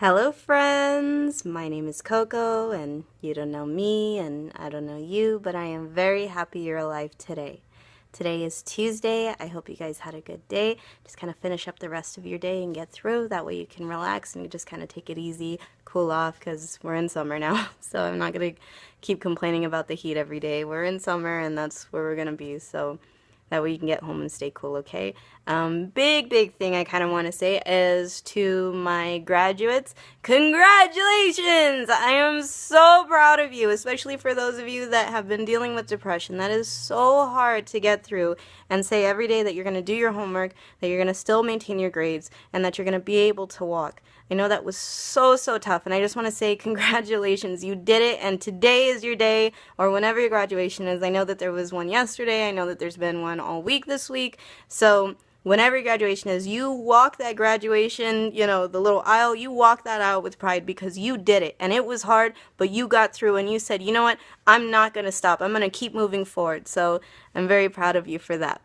Hello, friends! My name is Coco, and you don't know me, and I don't know you, but I am very happy you're alive today. Today is Tuesday. I hope you guys had a good day. Just kind of finish up the rest of your day and get through. That way you can relax and you just kind of take it easy, cool off, because we're in summer now. So I'm not going to keep complaining about the heat every day. We're in summer, and that's where we're going to be. So that way you can get home and stay cool, okay? Big thing I kind of want to say is to my graduates, congratulations! I am so proud of you, especially for those of you that have been dealing with depression. That is so hard to get through and say every day that you're going to do your homework, that you're going to still maintain your grades, and that you're going to be able to walk. I know that was so tough, and I just want to say congratulations. You did it, and today is your day, or whenever your graduation is. I know that there was one yesterday. I know that there's been one all week this week. So whenever your graduation is, you walk that graduation, the little aisle, you walk that out with pride because you did it. And it was hard, but you got through and you said, you know what, I'm not going to stop. I'm going to keep moving forward. So I'm very proud of you for that.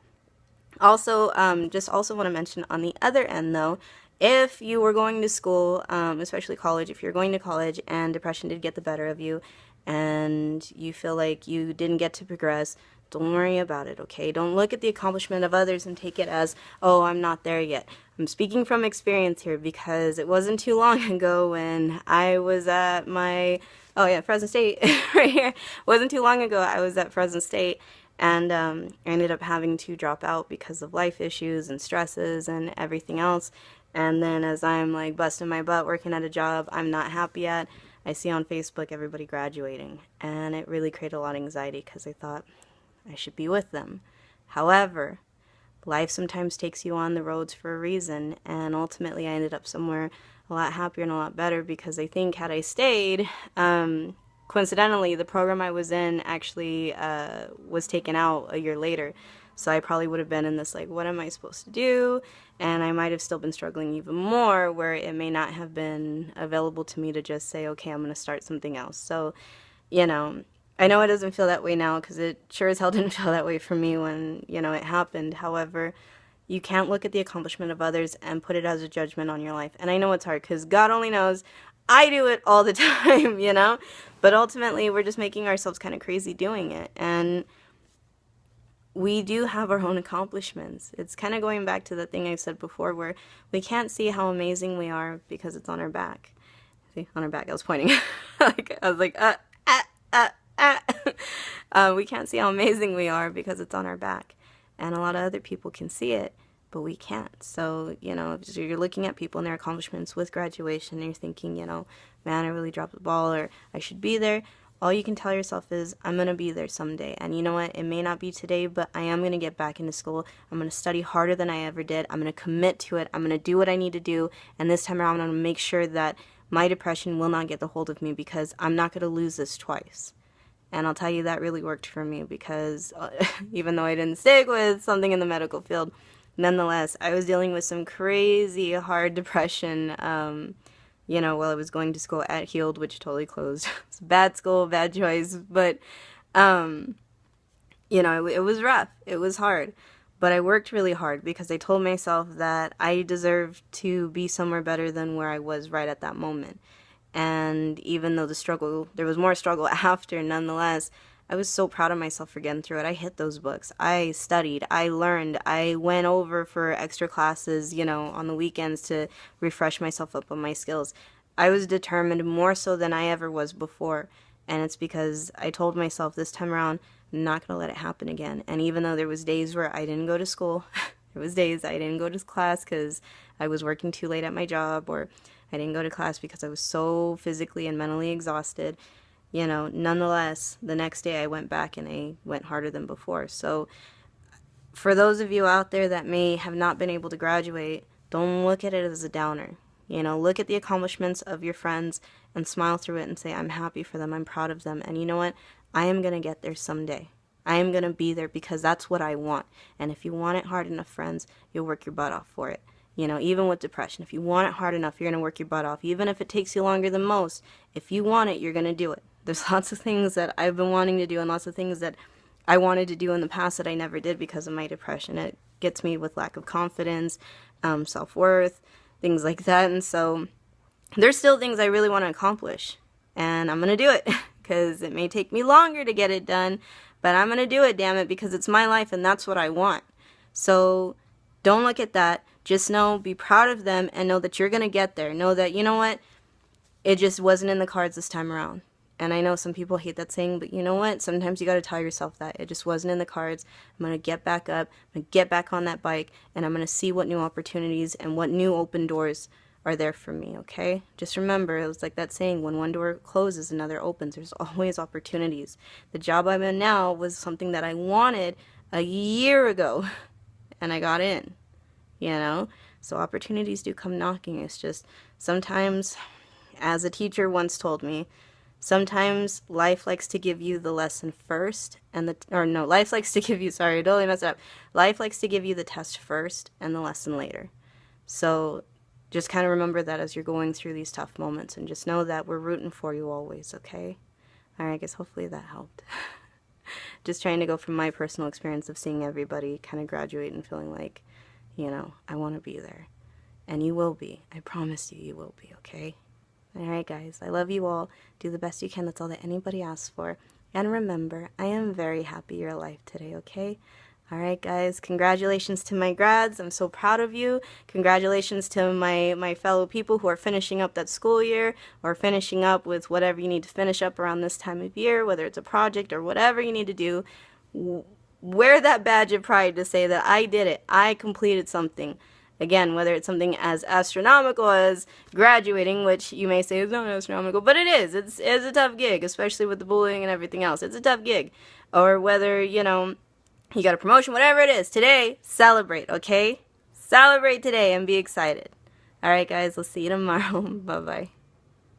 Also, just also want to mention on the other end, though, if you were going to school, especially college, if you're going to college and depression did get the better of you and you feel like you didn't get to progress, don't worry about it, okay? Don't look at the accomplishment of others and take it as, oh, I'm not there yet. I'm speaking from experience here because it wasn't too long ago when I was at Fresno State, right here. It wasn't too long ago I was at Fresno State. And I ended up having to drop out because of life issues and stresses and everything else. And then as I'm like busting my butt working at a job I'm not happy at, I see on Facebook everybody graduating. And it really created a lot of anxiety because I thought I should be with them. However, life sometimes takes you on the roads for a reason. And ultimately I ended up somewhere a lot happier and a lot better because I think had I stayed, coincidentally, the program I was in actually was taken out a year later. So I probably would have been in this, like, what am I supposed to do? And I might have still been struggling even more, where it may not have been available to me to just say, okay, I'm going to start something else. So, I know it doesn't feel that way now because it sure as hell didn't feel that way for me when, it happened. However, you can't look at the accomplishment of others and put it as a judgment on your life. And I know it's hard because God only knows I do it all the time, But ultimately, we're just making ourselves kind of crazy doing it. And we do have our own accomplishments. It's kind of going back to the thing I've said before where we can't see how amazing we are because it's on our back. See, on our back, I was pointing. We can't see how amazing we are because it's on our back. And a lot of other people can see it, but we can't. So, if you're looking at people and their accomplishments with graduation and you're thinking, man, I really dropped the ball or I should be there, all you can tell yourself is, I'm going to be there someday. And you know what? It may not be today, but I am going to get back into school. I'm going to study harder than I ever did. I'm going to commit to it. I'm going to do what I need to do. And this time around, I'm going to make sure that my depression will not get the hold of me because I'm not going to lose this twice. And I'll tell you, that really worked for me because even though I didn't stick with something in the medical field, nonetheless, I was dealing with some crazy hard depression, while I was going to school at Healed, which totally closed. It's a bad school, bad choice, but, it was rough. It was hard. But I worked really hard because I told myself that I deserved to be somewhere better than where I was right at that moment. And even though there was more struggle after, nonetheless, I was so proud of myself for getting through it. I hit those books. I studied. I learned. I went over for extra classes, on the weekends to refresh myself up on my skills. I was determined more so than I ever was before. And it's because I told myself this time around, I'm not going to let it happen again. And even though there was days where I didn't go to school, there was days I didn't go to class because I was working too late at my job, or I didn't go to class because I was so physically and mentally exhausted. Nonetheless, the next day I went back and I went harder than before. So for those of you out there that may have not been able to graduate, don't look at it as a downer. Look at the accomplishments of your friends and smile through it and say, I'm happy for them. I'm proud of them. And you know what? I am going to get there someday. I am going to be there because that's what I want. And if you want it hard enough, friends, you'll work your butt off for it. Even with depression, if you want it hard enough, you're going to work your butt off. Even if it takes you longer than most, if you want it, you're going to do it. There's lots of things that I've been wanting to do and lots of things that I wanted to do in the past that I never did because of my depression. It gets me with lack of confidence, self-worth, things like that. And so there's still things I really want to accomplish. And I'm going to do it because it may take me longer to get it done, but I'm going to do it, damn it, because it's my life and that's what I want. So don't look at that. Just know, be proud of them and know that you're going to get there. Know that, you know what? It just wasn't in the cards this time around. And I know some people hate that saying, but you know what? Sometimes you got to tell yourself that. It just wasn't in the cards. I'm going to get back up. I'm going to get back on that bike. And I'm going to see what new opportunities and what new open doors are there for me, okay? Just remember, it was like that saying, when one door closes, another opens. There's always opportunities. The job I'm in now was something that I wanted a year ago. And I got in, you know? So opportunities do come knocking. It's just sometimes, as a teacher once told me, sometimes life likes to give you the lesson first, life likes to give you, sorry, I totally messed up. Life likes to give you the test first and the lesson later. So just kind of remember that as you're going through these tough moments, and just know that we're rooting for you always, okay? All right, I guess hopefully that helped. Just trying to go from my personal experience of seeing everybody kind of graduate and feeling like, you know, I want to be there. And you will be. I promise you, you will be, okay? Alright guys, I love you all. Do the best you can. That's all that anybody asks for. And remember, I am very happy you're alive today, okay? Alright guys, congratulations to my grads. I'm so proud of you. Congratulations to my fellow people who are finishing up that school year or finishing up with whatever you need to finish up around this time of year, whether it's a project or whatever you need to do. Wear that badge of pride to say that I did it. I completed something. Again, whether it's something as astronomical as graduating, which you may say is not astronomical, but it is. It's a tough gig, especially with the bullying and everything else. It's a tough gig. Or whether, you know, you got a promotion, whatever it is. Today, celebrate, okay? Celebrate today and be excited. All right, guys, we'll see you tomorrow. Bye-bye.